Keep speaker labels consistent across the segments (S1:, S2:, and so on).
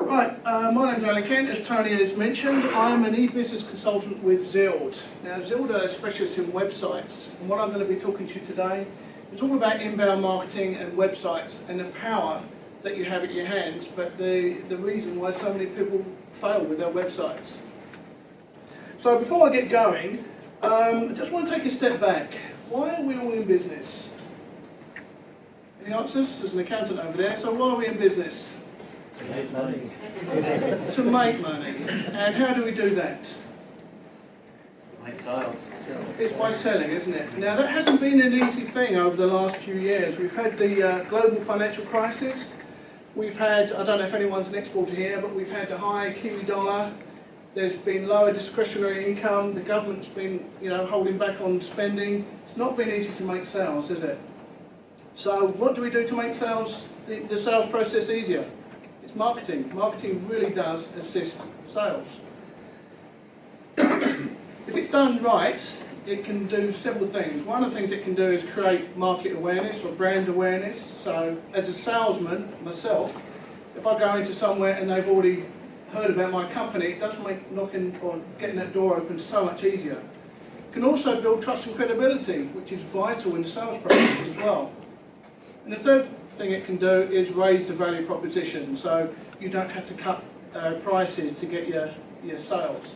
S1: Right, my name's Allan Kent, as Tony has mentioned. I'm an e-business consultant with Zeld. Now, Zeld are specialists in websites, and what I'm going to be talking to you today is all about inbound marketing and websites and the power that you have at your hands, but the reason why so many people fail with their websites. So before I get going, I just want to take a step back. Why are we all in business? Any answers? There's an accountant over there. So why are we in business?
S2: To make money.
S1: To make money. And how do we do that?
S2: Make sale.
S1: It's by selling, isn't it? Now that hasn't been an easy thing over the last few years. We've had the global financial crisis. We've had, I don't know if anyone's an exporter here, but we've had the high Kiwi dollar. There's been lower discretionary income. The government's been, holding back on spending. It's not been easy to make sales, is it? So what do we do to make sales, the sales process easier? It's marketing. Marketing really does assist sales. If it's done right, it can do several things. One of the things it can do is create market awareness or brand awareness. So as a salesman, myself, if I go into somewhere and they've already heard about my company, it does make knocking or getting that door open so much easier. It can also build trust and credibility, which is vital in the sales process as well. And the third thing it can do is raise the value proposition, so you don't have to cut prices to get your sales.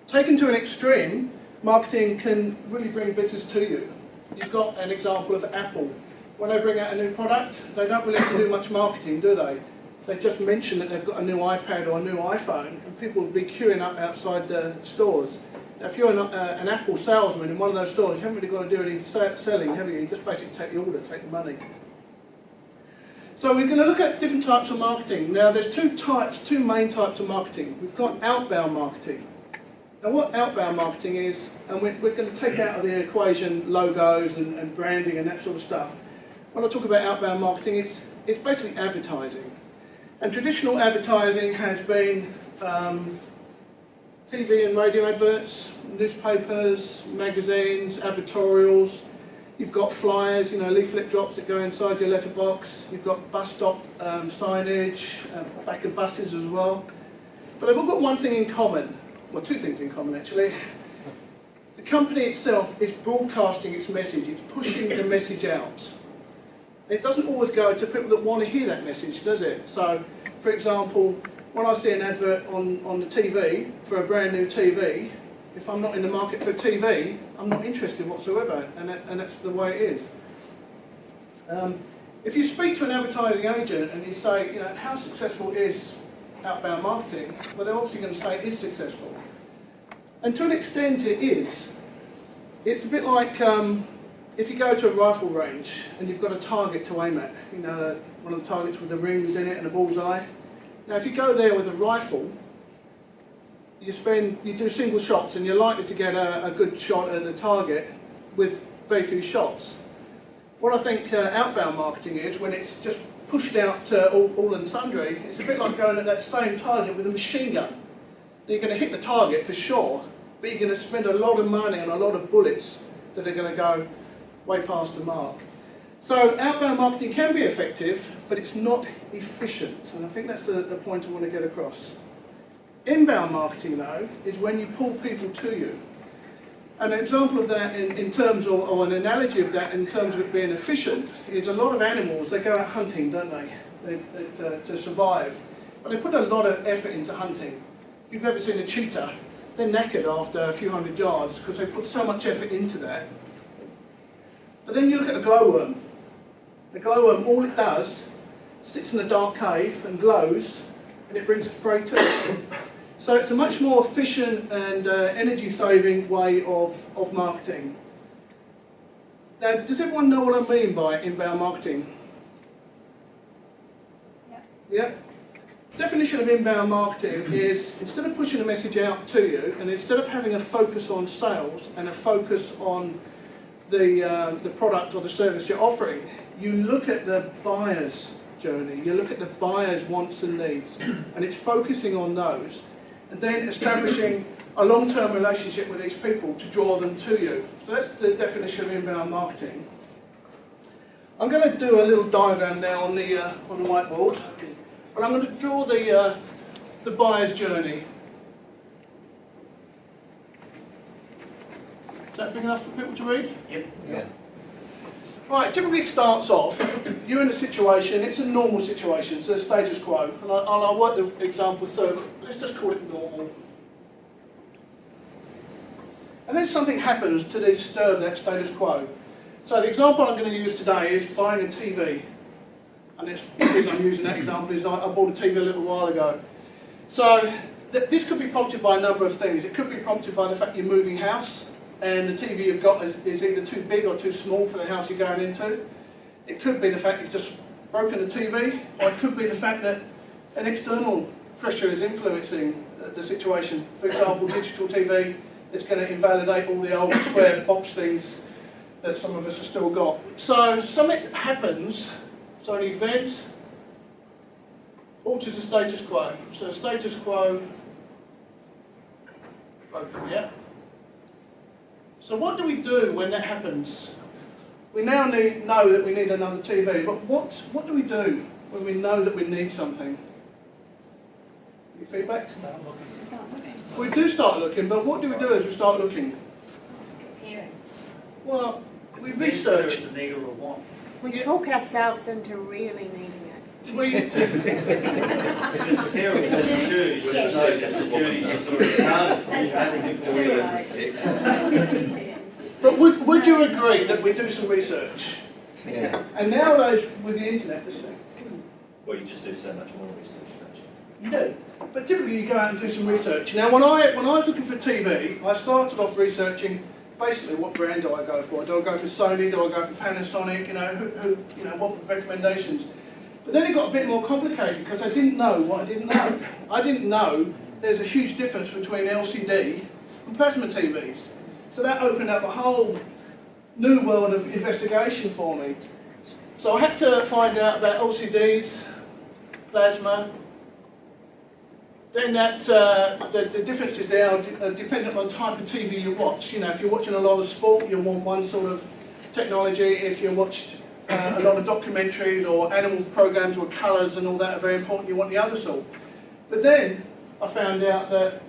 S1: Taken to an extreme, marketing can really bring business to you. You've got an example of Apple. When they bring out a new product, they don't really have to do much marketing, do they? They just mention that they've got a new iPad or a new iPhone, and people will be queuing up outside the stores. Now, if you're an Apple salesman in one of those stores, you haven't really got to do any selling, have you? You just basically take the order, take the money. So we're going to look at different types of marketing. Now there's two main types of marketing. We've got outbound marketing. Now what outbound marketing is, and we're going to take out of the equation logos and branding and that sort of stuff. When I talk about outbound marketing, it's basically advertising. And traditional advertising has been TV and radio adverts, newspapers, magazines, advertorials. You've got flyers, leaflet drops that go inside your letterbox. You've got bus stop signage, back of buses as well. But they've all got one thing in common, well, two things in common actually. The company itself is broadcasting its message, it's pushing the message out. It doesn't always go to people that want to hear that message, does it? So, for example, when I see an advert on the TV for a brand new TV, if I'm not in the market for TV, I'm not interested whatsoever, and that's the way it is. If you speak to an advertising agent and you say, how successful is outbound marketing, well, they're obviously going to say it is successful. And to an extent it is. It's a bit like if you go to a rifle range and you've got a target to aim at, one of the targets with the rings in it and a bullseye. Now if you go there with a rifle, you do single shots and you're likely to get a good shot at the target with very few shots. What I think outbound marketing is, when it's just pushed out to all and sundry, it's a bit like going at that same target with a machine gun. You're going to hit the target for sure, but you're going to spend a lot of money on a lot of bullets that are going to go way past the mark. So outbound marketing can be effective, but it's not efficient, and I think that's the point I want to get across. Inbound marketing, though, is when you pull people to you. An example of that in terms of, or an analogy of that in terms of it being efficient, is a lot of animals, they go out hunting, don't they, to survive. But they put a lot of effort into hunting. If you've ever seen a cheetah, they're knackered after a few hundred yards because they put so much effort into that. But then you look at a glowworm. The glowworm, all it does, sits in a dark cave and glows, and it brings its prey to it. So it's a much more efficient and energy-saving way of marketing. Now, does everyone know what I mean by inbound marketing? Yeah? Definition of inbound marketing is, instead of pushing a message out to you, and instead of having a focus on sales and a focus on the product or the service you're offering, you look at the buyer's journey, you look at the buyer's wants and needs, and it's focusing on those, and then establishing a long-term relationship with these people to draw them to you. So that's the definition of inbound marketing. I'm going to do a little diagram now on the whiteboard, but I'm going to draw the the buyer's journey. Is that big enough for people to read?
S2: Yep.
S3: Yeah.
S1: Right, typically it starts off, you're in a situation, it's a normal situation, so status quo. And I'll work the example through, let's just call it normal. And then something happens to disturb that status quo. So the example I'm going to use today is buying a TV. And the reason I'm using that example is I bought a TV a little while ago. So this could be prompted by a number of things. It could be prompted by the fact you're moving house, and the TV you've got is either too big or too small for the house you're going into. It could be the fact you've just broken the TV, or it could be the fact that an external pressure is influencing the situation. For example, digital TV, it's going to invalidate all the old square box things that some of us have still got. So something happens, so an event alters the status quo. So status quo broken, yeah? So what do we do when that happens? We now know that we need another TV, but what do we do when we know that we need something? Any feedback?
S2: Start looking.
S1: We do start looking, but what do we do as we start looking?
S4: Comparing.
S1: Well, we
S2: Whether
S1: research.
S2: it's a need or a want.
S5: We talk ourselves into really needing it.
S1: We,
S2: If it's a parent, it's a journey.
S4: Yes.
S2: So it's a journey. It's already started.
S4: That's right.
S1: but would you agree that we do some research?
S3: Yeah.
S1: And nowadays with the internet, this thing,
S6: Well, you just do so much more research, don't you?
S1: you do. But typically you go out and do some research. Now when I was looking for TV, I started off researching basically what brand do I go for? Do I go for Sony? Do I go for Panasonic? You know, what were the recommendations? But then it got a bit more complicated because I didn't know what I didn't know. I didn't know there's a huge difference between LCD and plasma TVs. So that opened up a whole new world of investigation for me. So I had to find out about LCDs, plasma. Then the differences there are dependent on the type of TV you watch. You know, if you're watching a lot of sport, you'll want one sort of technology. If you watched a lot of documentaries or animal programs or colours and all that are very important, you want the other sort. But then I found out that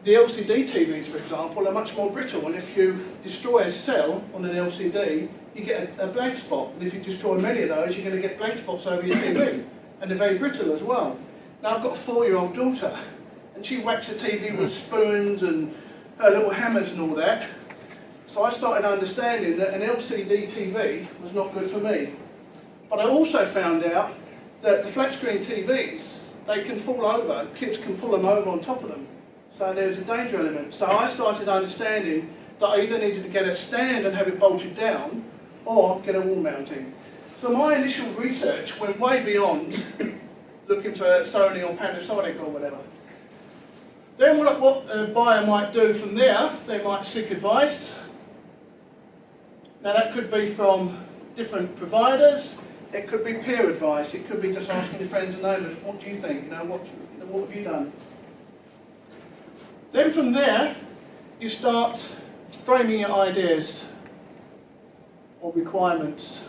S1: the LCD TVs, for example, are much more brittle, and if you destroy a cell on an LCD, you get a blank spot. And if you destroy many of those, you're going to get blank spots over your TV, and they're very brittle as well. Now I've got a 4-year-old daughter, and she whacks the TV with spoons and her little hammers and all that. So I started understanding that an LCD TV was not good for me. But I also found out that the flat screen TVs, they can fall over, kids can pull them over on top of them. So there's a danger element. So I started understanding that I either needed to get a stand and have it bolted down, or get a wall mounting. So my initial research went way beyond looking for Sony or Panasonic or whatever. Then what a buyer might do from there, they might seek advice. Now that could be from different providers, it could be peer advice, it could be just asking your friends and neighbours, what do you think, what have you done? Then from there, you start framing your ideas or requirements.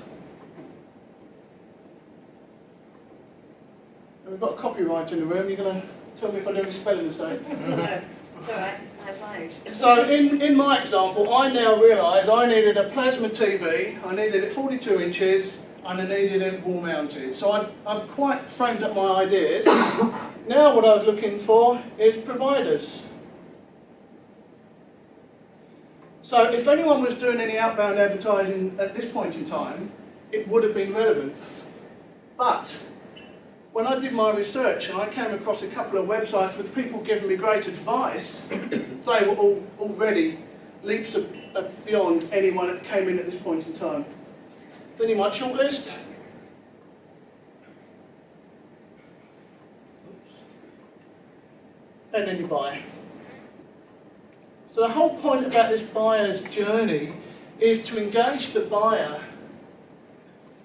S1: And we've got a copyright in the room, you're going to tell me if I do any spelling mistakes.
S4: No, it's all right. I lied.
S1: So in my example, I now realise I needed a plasma TV, I needed it 42 inches, and I needed it wall mounted. So I've quite framed up my ideas. Now what I was looking for is providers. So if anyone was doing any outbound advertising at this point in time, it would have been relevant. But when I did my research and I came across a couple of websites with people giving me great advice, they were all already leaps beyond anyone that came in at this point in time. Then you might shortlist. And then you buy. So the whole point about this buyer's journey is to engage the buyer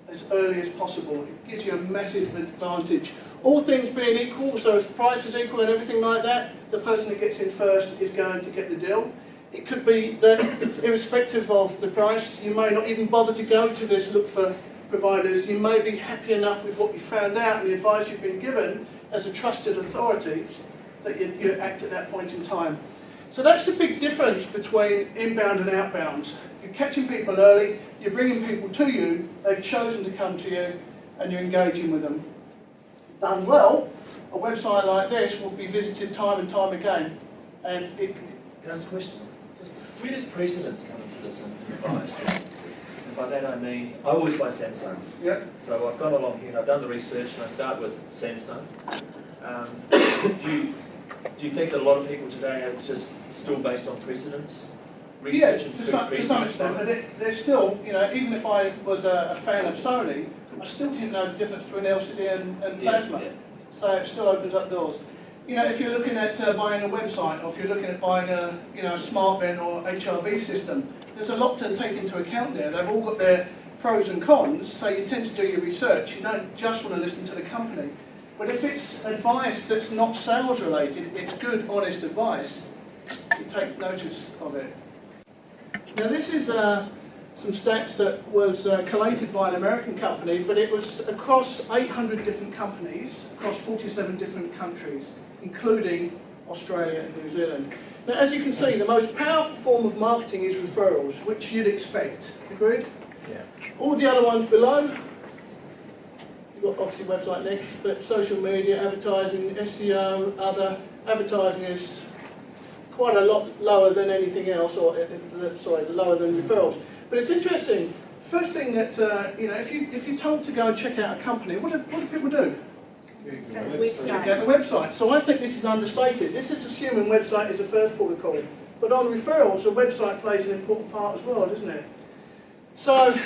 S1: as early as possible. It gives you a massive advantage. All things being equal, so if price is equal and everything like that, the person that gets in first is going to get the deal. It could be that irrespective of the price, you may not even bother to go to this look for providers. You may be happy enough with what you found out and the advice you've been given as a trusted authority that you act at that point in time. So that's the big difference between inbound and outbound. You're catching people early, you're bringing people to you, they've chosen to come to you, and you're engaging with them. Done well, a website like this will be visited time and time again. And it can...
S6: Can I ask a question? Just, where does precedence come into this in advice, John? And by that I mean, I always buy Samsung.
S1: Yep.
S6: So I've gone along here and I've done the research and I start with Samsung. Do you think that a lot of people today are just still based on precedence?
S1: Yeah,
S6: Research and
S1: to some extent, but there's still, you know, even if I was a fan of Sony, I still didn't know the difference between LCD and plasma.
S6: Yeah.
S1: So it still opens up doors. You know, if you're looking at buying a website, or if you're looking at buying a, you know, a smart bin or HRV system, there's a lot to take into account there. They've all got their pros and cons, so you tend to do your research. You don't just want to listen to the company. But if it's advice that's not sales related, it's good, honest advice, you take notice of it. Now this is some stats that was collated by an American company, but it was across 800 different companies, across 47 different countries, including Australia and New Zealand. Now as you can see, the most powerful form of marketing is referrals, which you'd expect. Agreed?
S6: Yeah.
S1: All the other ones below, you've got obviously website links, but social media, advertising, SEO, other advertising is quite a lot lower than anything else, or lower than referrals. But it's interesting. First thing that you know, if you're told to go and check out a company, what do people do? Check out the website. So I think this is understated. This is assuming website is the first port of call, but on referrals, the website plays an important part as well, doesn't it? So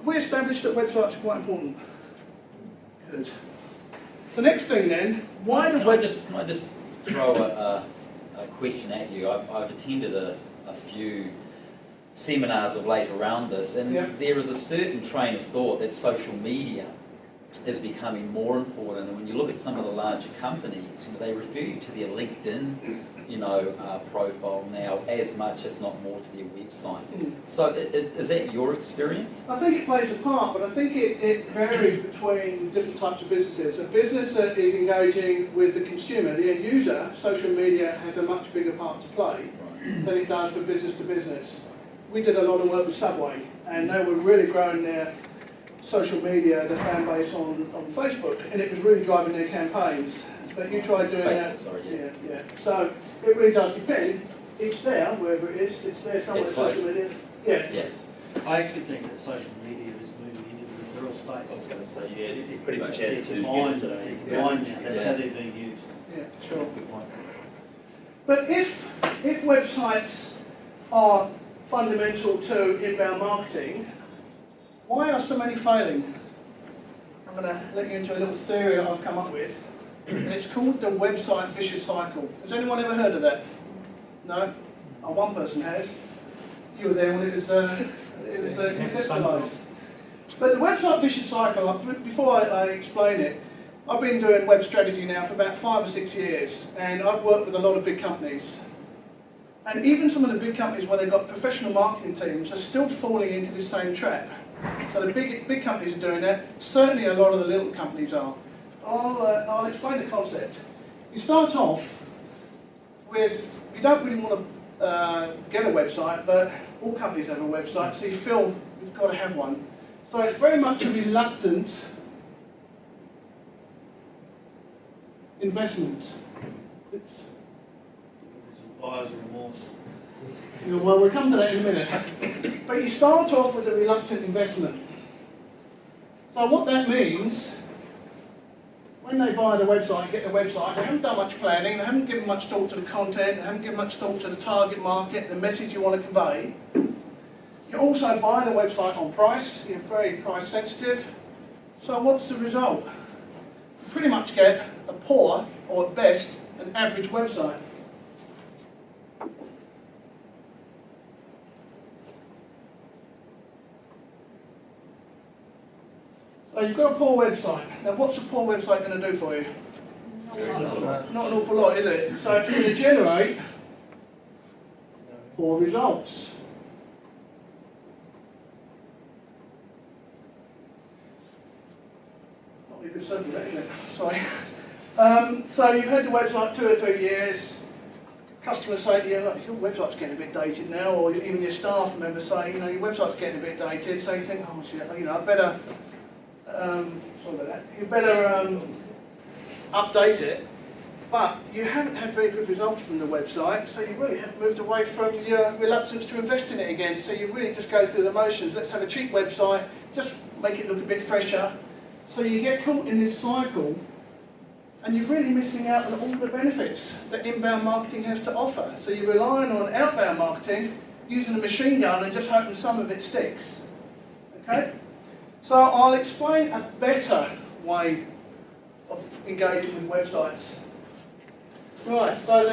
S1: we established that websites are quite important. Good. The next thing then, why do websites?
S3: Can I just throw a question at you? I've attended a few seminars of late around this, and there is a certain train of thought that social media is becoming more important. And when you look at some of the larger companies, they refer you to their LinkedIn, profile now as much, if not more, to their website. So is that your experience?
S1: I think it plays a part, but I think it varies between different types of businesses. A business that is engaging with the consumer, the end user, social media has a much bigger part to play than it does for business to business. We did a lot of work with Subway, and they were really growing their social media, their fan base on Facebook, and it was really driving their campaigns. But you try doing that.
S3: Sorry,
S1: yeah. So it really does depend. It's there, wherever it is. It's there somewhere.
S3: It's
S1: social media. Yeah.
S2: I actually think that social media is moving into the referral space.
S6: I was going to say, yeah, you pretty much added to
S2: Combined
S6: today.
S2: now, that's how they're being used.
S1: Yeah, sure.
S6: Good point.
S1: But if websites are fundamental to inbound marketing, why are so many failing? I'm going to let you into a little theory that I've come up with, and it's called the website vicious cycle. Has anyone ever heard of that? No? Oh, one person has. You were there when it was conceptualised. But the website vicious cycle, before I explain it, I've been doing web strategy now for about 5 or 6 years, and I've worked with a lot of big companies. And even some of the big companies where they've got professional marketing teams are still falling into this same trap. So the big companies are doing that. Certainly a lot of the little companies are. I'll explain the concept. You start off with, you don't really want to get a website, but all companies have a website, so you feel you've got to have one. So it's very much a reluctant investment.
S2: There's buyer's remorse.
S1: Well, we'll come to that in a minute. But you start off with a reluctant investment. So what that means, when they buy the website, get the website, they haven't done much planning, they haven't given much thought to the content, they haven't given much thought to the target market, the message you want to convey. You also buy the website on price, you're very price sensitive. So what's the result? You pretty much get a poor, or at best, an average website. So you've got a poor website. Now what's a poor website going to do for you? Not an awful lot, is it? So it's going to generate poor results. Not really good subject, isn't it? Sorry. So you've had the website 2 or 3 years. Customers say to you, look, your website's getting a bit dated now, or even your staff members say, you know, your website's getting a bit dated. So you think, oh shit, you know, I better, sorry about that. You better update it. But you haven't had very good results from the website, so you really have moved away from your reluctance to invest in it again. So you really just go through the motions. Let's have a cheap website, just make it look a bit fresher. So you get caught in this cycle, and you're really missing out on all the benefits that inbound marketing has to offer. So you're relying on outbound marketing, using a machine gun and just hoping some of it sticks. Okay? So I'll explain a better way of engaging with websites. Right, so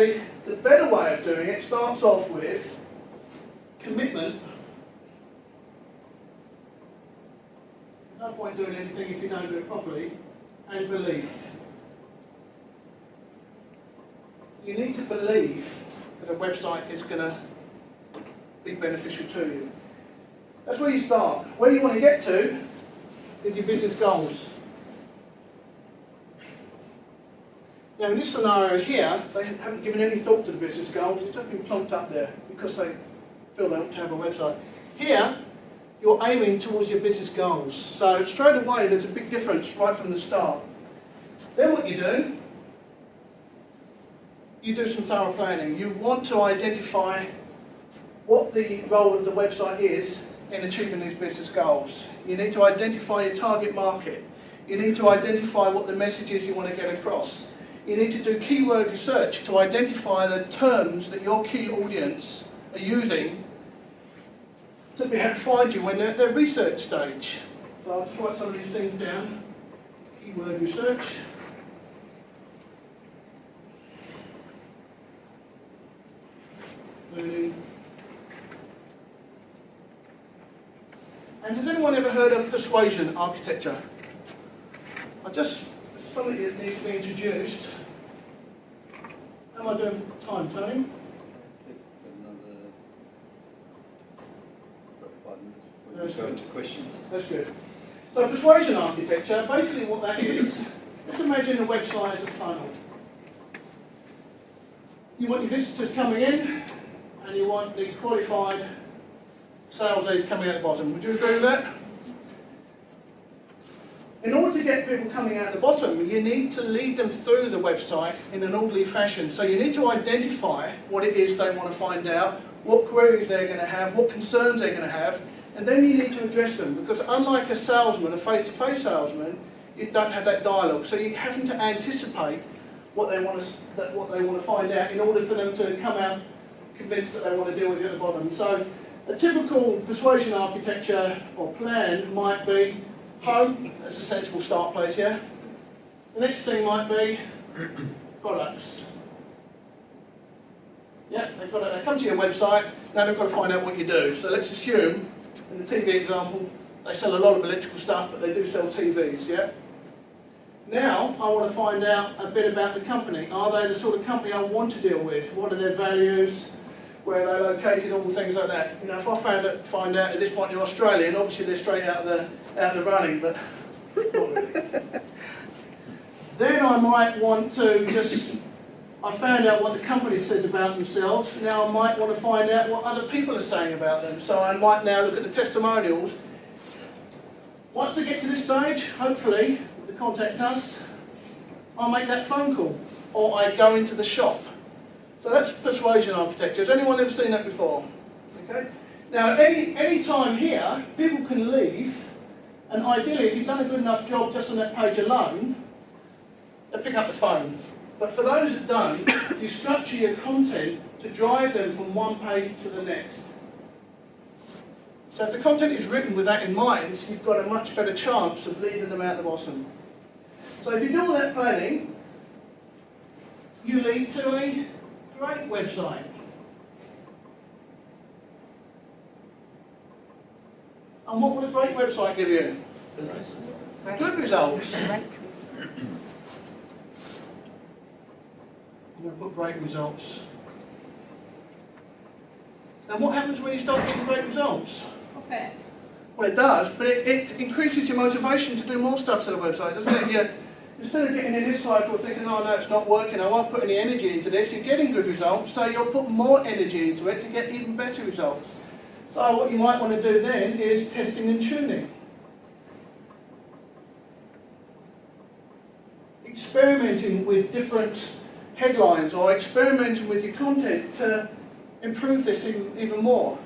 S1: the better way of doing it starts off with commitment. No point doing anything if you don't do it properly, and belief. You need to believe that a website is going to be beneficial to you. That's where you start. Where you want to get to is your business goals. Now in this scenario here, they haven't given any thought to the business goals. It's just been plunked up there because they feel they want to have a website. Here, you're aiming towards your business goals. So straight away, there's a big difference right from the start. Then what you do some thorough planning. You want to identify what the role of the website is in achieving these business goals. You need to identify your target market. You need to identify what the message is you want to get across. You need to do keyword research to identify the terms that your key audience are using to be able to find you when they're at their research stage. So I'll just write some of these things down. Keyword research. Learning. And has anyone ever heard of persuasion architecture? It's something that needs to be introduced. How am I doing for time, Tony?
S3: Let's go into questions.
S1: That's good. So persuasion architecture, basically what that is, let's imagine a website as a funnel. You want your visitors coming in, and you want the qualified sales leads coming out the bottom. Would you agree with that? In order to get people coming out the bottom, you need to lead them through the website in an orderly fashion. So you need to identify what it is they want to find out, what queries they're going to have, what concerns they're going to have, and then you need to address them. Because unlike a salesman, a face-to-face salesman, you don't have that dialogue. So you're having to anticipate what they want to find out in order for them to come out convinced that they want to deal with you at the bottom. So a typical persuasion architecture or plan might be home, that's a sensible start place, yeah? The next thing might be products. Yeah, they come to your website, now they've got to find out what you do. So let's assume, in the TV example, they sell a lot of electrical stuff, but they do sell TVs, yeah? Now, I want to find out a bit about the company. Are they the sort of company I want to deal with? What are their values? Where are they located? All things like that. You know, if I find out at this point they're Australian, obviously they're straight out of the running, but not really. Then I might want to I found out what the company says about themselves. Now I might want to find out what other people are saying about them. So I might now look at the testimonials. Once I get to this stage, hopefully, to contact us, I'll make that phone call, or I go into the shop. So that's persuasion architecture. Has anyone ever seen that before? Okay. Now, any time here, people can leave, and ideally, if you've done a good enough job just on that page alone, they'll pick up the phone. But for those that don't, you structure your content to drive them from one page to the next. So if the content is written with that in mind, you've got a much better chance of leading them out the bottom. So if you do all that planning, you lead to a great website. And what will a great website give you?
S6: Business.
S1: Good results.
S5: Great.
S1: I'm going to put great results. And what happens when you start getting great results?
S4: Profit.
S1: Well, it does, but it increases your motivation to do more stuff to the website, doesn't it? You instead of getting in this cycle thinking, oh no, it's not working, I won't put any energy into this, you're getting good results, so you'll put more energy into it to get even better results. So what you might want to do then is testing and tuning. Experimenting with different headlines or experimenting with your content to improve this even more.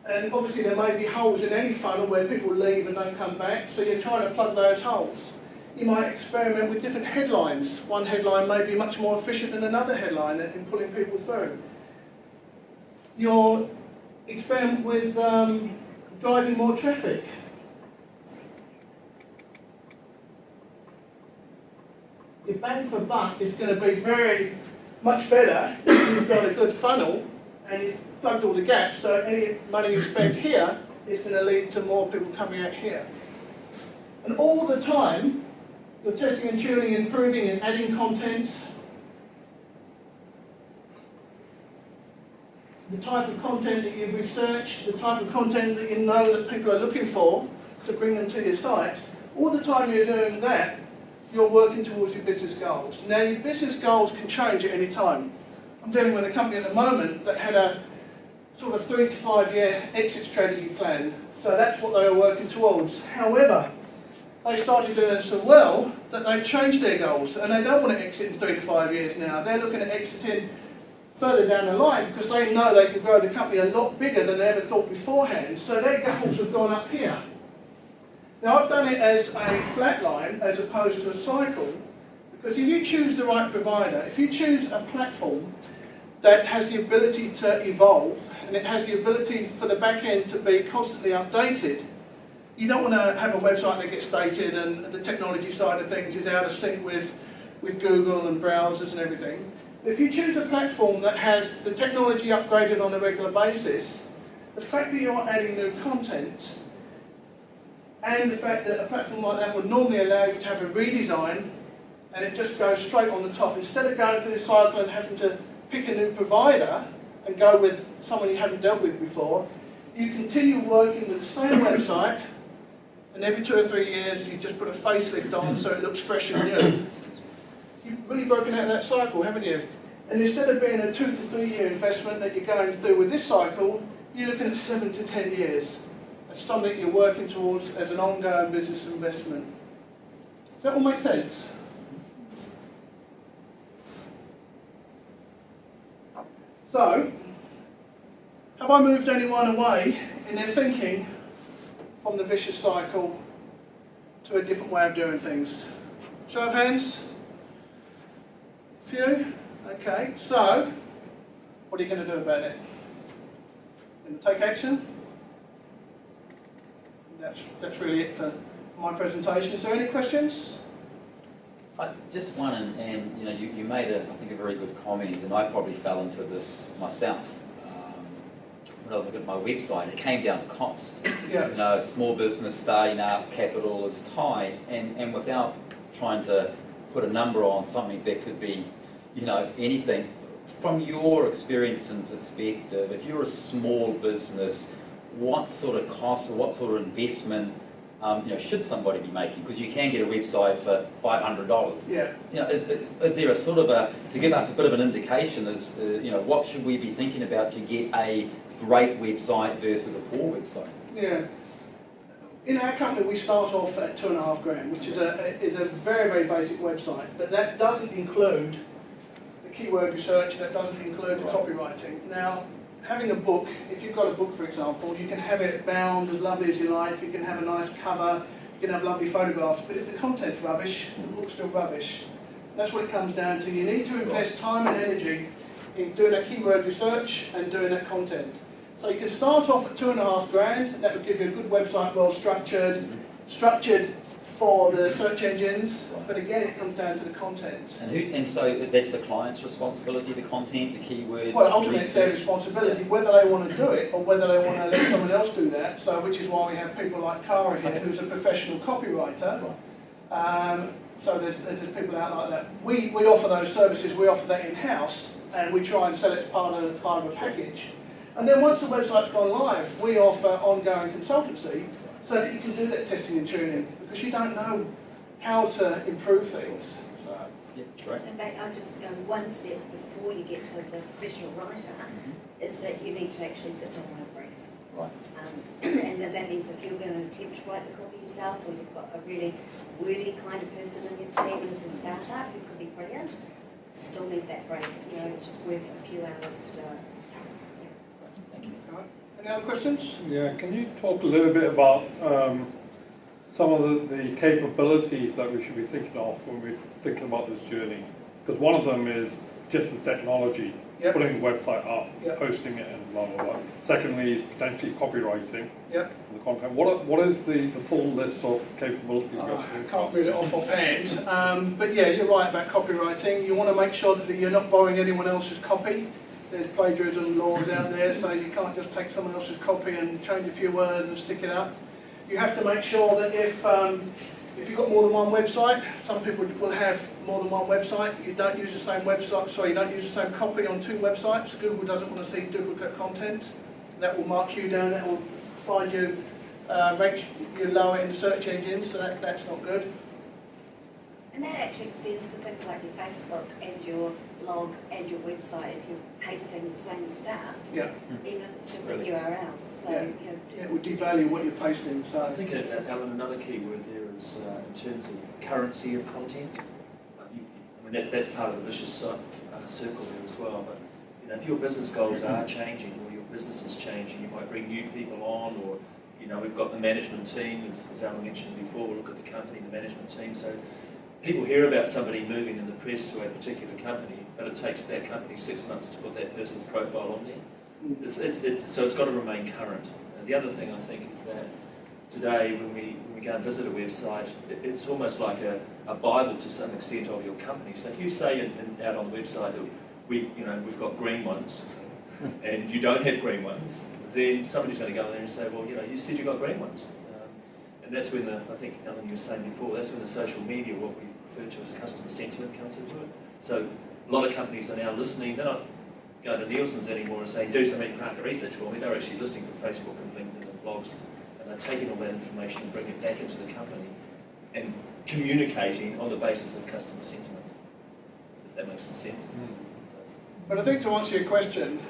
S1: And obviously there may be holes in any funnel where people leave and don't come back, so you're trying to plug those holes. You might experiment with different headlines. One headline may be much more efficient than another headline in pulling people through. You'll experiment with driving more traffic. Your bang for buck is going to be very much better if you've got a good funnel and you've plugged all the gaps, so any money you spend here is going to lead to more people coming out here. And all the time, you're testing and tuning, improving and adding content. The type of content that you've researched, the type of content that you know that people are looking for to bring them to your site. All the time you're doing that, you're working towards your business goals. Now your business goals can change at any time. I'm dealing with a company at the moment that had a sort of 3 to 5 year exit strategy plan. So that's what they were working towards. However, they started doing so well that they've changed their goals and they don't want to exit in 3 to 5 years now. They're looking at exiting further down the line because they know they can grow the company a lot bigger than they ever thought beforehand. So their goals have gone up here. Now I've done it as a flat line as opposed to a cycle, because if you choose the right provider, if you choose a platform that has the ability to evolve and it has the ability for the back end to be constantly updated, you don't want to have a website that gets dated and the technology side of things is out of sync with Google and browsers and everything. If you choose a platform that has the technology upgraded on a regular basis, the fact that you're adding new content and the fact that a platform like that would normally allow you to have a redesign and it just goes straight on the top. Instead of going through this cycle and having to pick a new provider and go with someone you haven't dealt with before, you continue working with the same website and every 2 or 3 years you just put a facelift on so it looks fresh and new. You've really broken out of that cycle, haven't you? And instead of being a 2 to 3 year investment that you're going through with this cycle, you're looking at 7 to 10 years. That's something you're working towards as an ongoing business investment. Does that all make sense? So, have I moved anyone away in their thinking from the vicious cycle to a different way of doing things? Show of hands? Few? Okay, so what are you going to do about it? Going to take action? That's really it for my presentation. Is there any questions?
S3: Just one, and you know, you made I think a very good comment, and I probably fell into this myself. When I was looking at my website, it came down to cost.
S1: Yeah.
S3: You know, small business starting up, capital is tight, and without trying to put a number on something that could be, you know, anything. From your experience and perspective, if you're a small business, what sort of cost or what sort of investment you know, should somebody be making? Because you can get a website for $500.
S1: Yeah.
S3: You know, is there a sort of to give us a bit of an indication as you know, what should we be thinking about to get a great website versus a poor website?
S1: Yeah. In our company, we start off at $2,500, which is a very, very basic website, but that doesn't include the keyword research, that doesn't include the copywriting. Now, having a book, if you've got a book, for example, you can have it bound as lovely as you like, you can have a nice cover, you can have lovely photographs, but if the content's rubbish, the book's still rubbish. That's what it comes down to. You need to invest time and energy in doing that keyword research and doing that content. So you can start off at $2,500, that would give you a good website, well structured for the search engines, but again it comes down to the content.
S3: And so that's the client's responsibility, the content, the keyword?
S1: Well, ultimately it's their responsibility, whether they want to do it or whether they want to let someone else do that, so which is why we have people like Cara here, who's a professional copywriter. So there's people out like that. We offer those services, we offer that in-house, and we try and sell it as part of a package. And then once the website's gone live, we offer ongoing consultancy so that you can do that testing and tuning, because you don't know how to improve things. So,
S3: Yeah, great.
S4: In fact, I'll just go one step before you get to the professional writer, is that you need to actually sit down and write a brief.
S3: Right.
S4: And that means if you're going to attempt to write the copy yourself, or you've got a really wordy kind of person in your team as a startup who could be brilliant, still need that brief. You know, it's just worth a few hours to do it.
S3: Thank you.
S1: all right. Any other questions?
S7: Yeah, can you talk a little bit about some of the capabilities that we should be thinking of when we're thinking about this journey? Because one of them is just the technology,
S1: Yep.
S7: putting the website up,
S1: Yep.
S7: posting it, and blah, blah, blah. Secondly, is potentially copywriting
S1: Yep.
S7: the content. What is the full list of capabilities? we have to
S1: I
S7: think
S1: can't
S7: about?
S1: read it offhand, but yeah, you're right about copywriting. You want to make sure that you're not borrowing anyone else's copy. There's plagiarism laws out there, so you can't just take someone else's copy and change a few words and stick it up. You have to make sure that if you've got more than one website, some people will have more than one website. You don't use the same website. Sorry, you don't use the same copy on two websites. Google doesn't want to see duplicate content. That will mark you down. That will find you, rank you lower in the search engines. So that's not good.
S4: And that actually extends to things like your Facebook and your blog and your website if you're pasting the same stuff,
S1: Yeah,
S4: even if it's different
S3: Really?
S4: URLs. So,
S1: Yeah.
S4: you know,
S1: it will devalue what you're pasting.
S6: I
S1: So
S6: think, Alan, another key word there is in terms of currency of content. I mean, that's part of the vicious circle there as well. But you know, if your business goals are changing or your business is changing, you might bring new people on, or you know, we've got the management team, as Alan mentioned before. Look at the company, the management team. So people hear about somebody moving in the press to a particular company, but it takes that company 6 months to put that person's profile on there. So it's got to remain current. And the other thing I think is that today, when we go and visit a website, it's almost like a Bible to some extent of your company. So if you say out on the website that we've got green ones, and you don't have green ones, then somebody's going to go in there and say, well, you said you got green ones. And that's when I think, Alan, you were saying before, that's when the social media, what we refer to as customer sentiment, comes into it. So a lot of companies are now listening. They're not going to Nielsen's anymore and saying, do some market research for me. They're actually listening to Facebook and LinkedIn and blogs, and they're taking all that information and bringing it back into the company and communicating on the basis of customer sentiment, if that makes some sense.
S1: But I think to answer your question,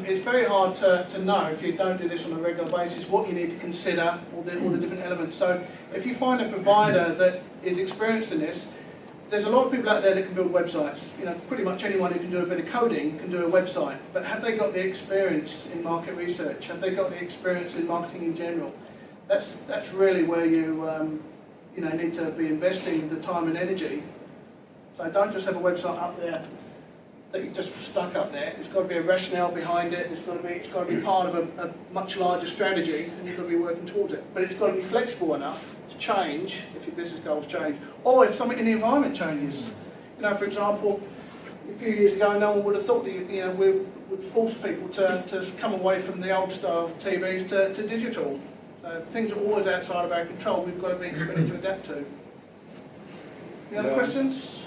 S1: it's very hard to know if you don't do this on a regular basis what you need to consider, all the different elements. So if you find a provider that is experienced in this, there's a lot of people out there that can build websites. You know, pretty much anyone who can do a bit of coding can do a website. But have they got the experience in market research? Have they got the experience in marketing in general? That's really where you need to be investing the time and energy. So don't just have a website up there that you've just stuck up there. There's got to be a rationale behind it. It's got to be part of a much larger strategy, and you've got to be working towards it. But it's got to be flexible enough to change if your business goals change, or if something in the environment changes. You know, for example, a few years ago, no one would have thought that we would force people to come away from the old style TVs to digital. Things are always outside of our control. We've got to be ready to adapt to. Any other questions?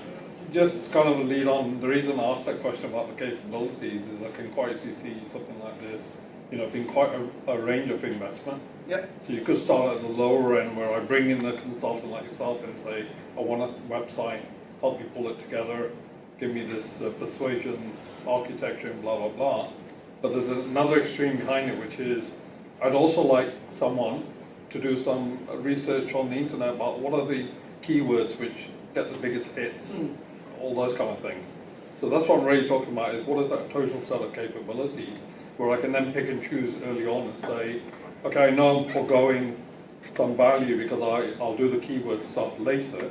S7: Just kind of a lead on, the reason I asked that question about the capabilities is I can quite see something like this, being quite a range of investment.
S1: Yep.
S7: So you could start at the lower end where I bring in a consultant like yourself and say, I want a website, help you pull it together, give me this persuasion, architecture and blah, blah, blah. But there's another extreme behind it, which is I'd also like someone to do some research on the internet about what are the keywords which get the biggest hits. All those kind of things. So that's what I'm really talking about, is what is that total set of capabilities where I can then pick and choose early on and say, okay, I know I'm foregoing some value because I'll do the keyword stuff later.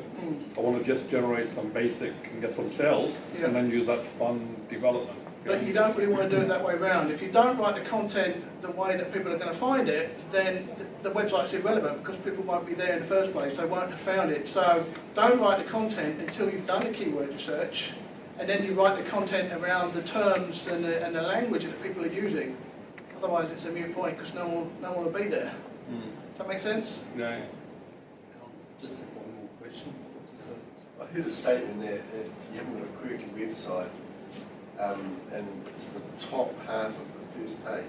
S7: I want to just generate some basic and get some sales, and then use that to fund development.
S1: But you don't really want to do it that way around. If you don't write the content the way that people are going to find it, then the website's irrelevant because people won't be there in the first place. They won't have found it. So don't write the content until you've done the keyword research, and then you write the content around the terms and the language that people are using. Otherwise, it's a moot point because no one will be there. Does that make sense?
S7: Yeah.
S8: Just one more question. I heard a statement there, if you haven't got a quirky website, and it's the top half of the first page,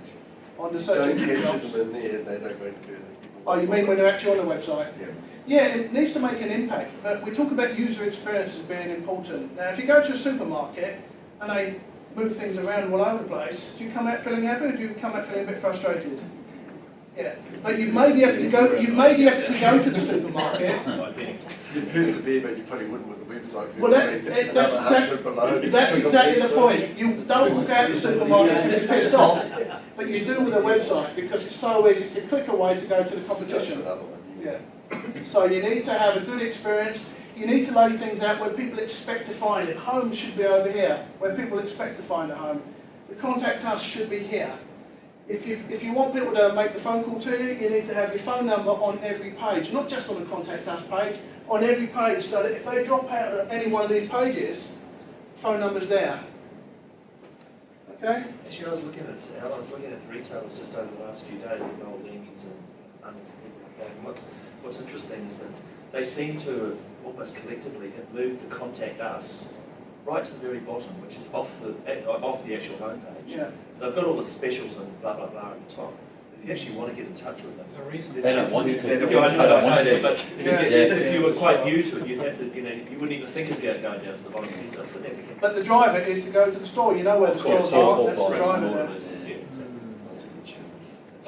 S1: On the
S8: you
S1: search
S8: don't
S1: engine
S8: capture
S1: results.
S8: them in there, they don't go any further.
S1: Oh, you mean when they're actually on the website?
S8: Yeah.
S1: Yeah, it needs to make an impact, but we talk about user experience as being important. Now, if you go to a supermarket and they move things around all over the place, do you come out feeling happy or do you come out feeling a bit frustrated? Yeah, but you've made the effort to go. You've made the effort to go to the supermarket.
S8: You persevere, but you probably wouldn't with the website. 'Cause
S1: Well, that's exactly the point. You don't walk out the supermarket because you're pissed off, but you do with a website because it's so easy. It's a quicker way to go to the competition. Yeah. So you need to have a good experience. You need to lay things out where people expect to find it. Home should be over here, where people expect to find a home. The contact us should be here. If you want people to make the phone call to you, you need to have your phone number on every page, not just on the contact us page, on every page, so that if they drop out of any one of these pages, phone number's there. Okay?
S6: Actually, I was looking at retailers just over the last few days, the old Leamings and hundreds of people like that. And what's interesting is that they seem to have almost collectively have moved the contact us right to the very bottom, which is off the actual homepage.
S1: Yeah.
S6: So they've got all the specials and blah blah blah at the top. If you actually want to get in touch with them,
S3: They don't want you to.
S6: they don't want to. But
S1: Yeah.
S6: if you were quite new to it, you'd have to, you wouldn't even think of going down to the bottom. So it's significant.
S1: But the driver is to go to the store. You know where the
S6: Of course,
S1: stores are.
S6: yeah,
S1: That's the
S6: all
S1: driver
S6: of
S1: there.
S6: this is, yeah, exactly.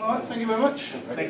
S1: All right, thank you very much.
S6: Thank you.